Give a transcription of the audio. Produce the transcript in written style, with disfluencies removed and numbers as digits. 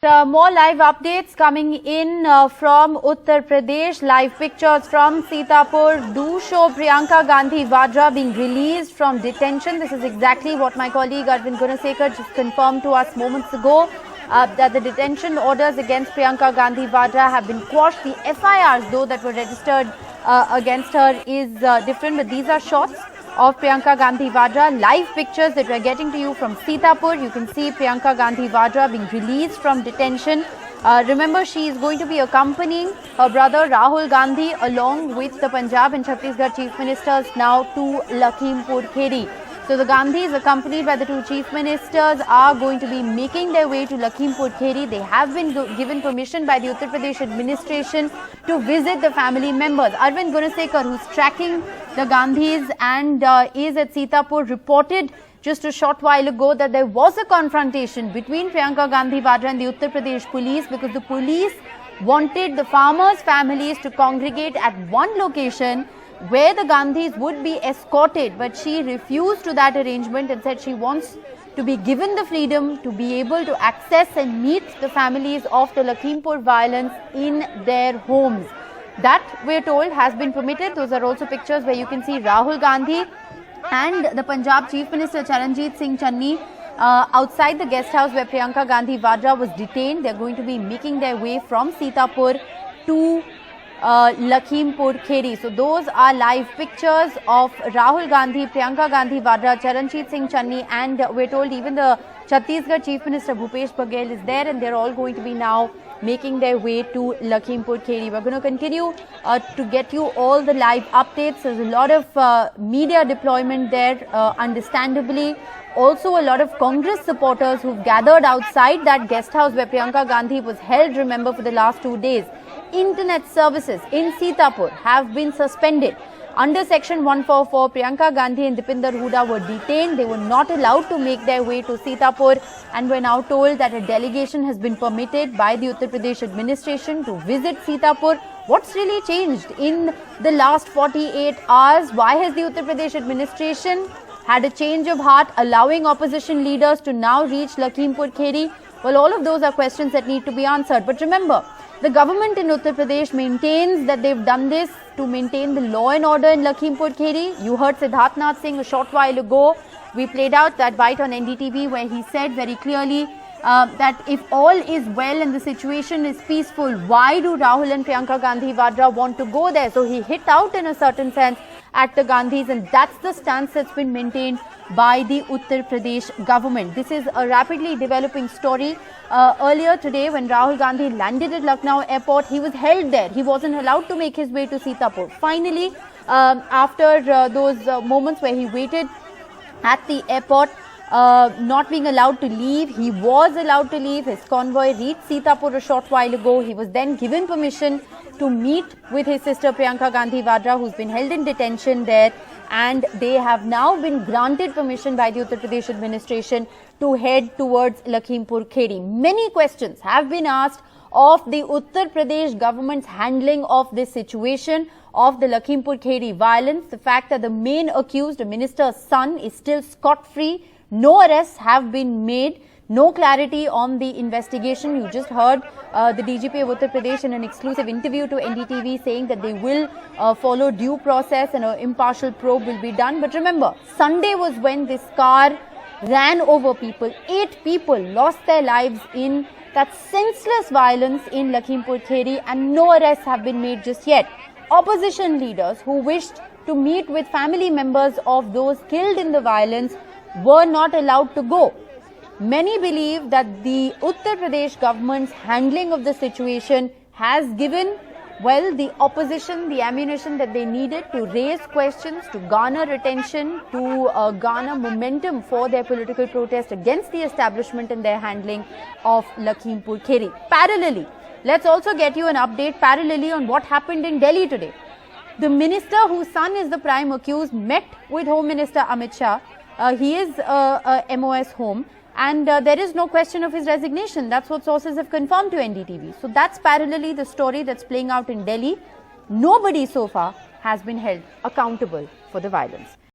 More live updates coming in from Uttar Pradesh. Live pictures from Sitapur do show Priyanka Gandhi Vadra being released from detention. This is exactly what my colleague Arvind Gunasekar just confirmed to us moments ago, that the detention orders against Priyanka Gandhi Vadra have been quashed. The FIRs, though, that were registered against her is different, but these are shots of Priyanka Gandhi Vadra. Live pictures that we are getting to you from Sitapur. You can see Priyanka Gandhi Vadra being released from detention. Remember, she is going to be accompanying her brother Rahul Gandhi along with the Punjab and Chhattisgarh Chief Ministers now to Lakhimpur Kheri. So the Gandhis, accompanied by the two Chief Ministers, are going to be making their way to Lakhimpur Kheri. They have been given permission by the Uttar Pradesh administration to visit the family members. Arvind Gunasekar, who's tracking the Gandhis and is at Sitapur, reported just a short while ago that there was a confrontation between Priyanka Gandhi Vadra and the Uttar Pradesh police because the police wanted the farmers' families to congregate at one location where the Gandhis would be escorted, but she refused to that arrangement and said she wants to be given the freedom to be able to access and meet the families of the Lakhimpur violence in their homes. That, we're told, has been permitted. Those are also pictures where you can see Rahul Gandhi and the Punjab Chief Minister Charanjit Singh Channi outside the guest house where Priyanka Gandhi Vadra was detained. They're going to be making their way from Sitapur to Lakhimpur Kheri. So those are live pictures of Rahul Gandhi, Priyanka Gandhi Vadra, Charanjit Singh Channi, and we're told even the Chhattisgarh Chief Minister Bhupesh Baghel is there, and they're all going to be now making their way to Lakhimpur Kheri. We're going to continue to get you all the live updates. There's a lot of media deployment there, understandably. Also, a lot of Congress supporters who've gathered outside that guest house where Priyanka Gandhi was held, remember, for the last 2 days. Internet services in Sitapur have been suspended. Under Section 144, Priyanka Gandhi and Dipinder Hooda were detained. They were not allowed to make their way to Sitapur, and we're now told that a delegation has been permitted by the Uttar Pradesh administration to visit Sitapur. What's really changed in the last 48 hours? Why has the Uttar Pradesh administration had a change of heart, allowing opposition leaders to now reach Lakhimpur Kheri? Well, all of those are questions that need to be answered. But remember, the government in Uttar Pradesh maintains that they've done this to maintain the law and order in Lakhimpur Kheri. You heard Siddharth Singh a short while ago. We played out that bite on NDTV where he said very clearly that if all is well and the situation is peaceful, why do Rahul and Priyanka Gandhi Vadra want to go there? So he hit out in a certain sense at the Gandhis, and that's the stance that's been maintained by the Uttar Pradesh government. This is a rapidly developing story. Earlier today, when Rahul Gandhi landed at Lucknow airport, he was held there. He wasn't allowed to make his way to Sitapur. Finally, after those moments where he waited at the airport, not being allowed to leave, he was allowed to leave. His convoy reached Sitapur a short while ago. He was then given permission to meet with his sister Priyanka Gandhi Vadra, who's been held in detention there, and they have now been granted permission by the Uttar Pradesh administration to head towards Lakhimpur Kheri. Many questions have been asked of the Uttar Pradesh government's handling of this situation of the Lakhimpur Kheri violence. The fact that the main accused, a minister's son, is still scot-free. No arrests have been made. No clarity on the investigation. You just heard the DGP of Uttar Pradesh in an exclusive interview to NDTV saying that they will follow due process and an impartial probe will be done. But remember, Sunday was when this car ran over people. 8 people lost their lives in that senseless violence in Lakhimpur Kheri, and no arrests have been made just yet. Opposition leaders who wished to meet with family members of those killed in the violence were not allowed to go. Many believe that the Uttar Pradesh government's handling of the situation has given, well, the opposition the ammunition that they needed to raise questions, to garner attention, to garner momentum for their political protest against the establishment and their handling of Lakhimpur Kheri. Parallelly, let's also get you an update parallelly on what happened in Delhi today. The minister whose son is the prime accused met with Home Minister Amit Shah. He is a MOS home. And there is no question of his resignation. That's what sources have confirmed to NDTV. So that's parallelly the story that's playing out in Delhi. Nobody so far has been held accountable for the violence.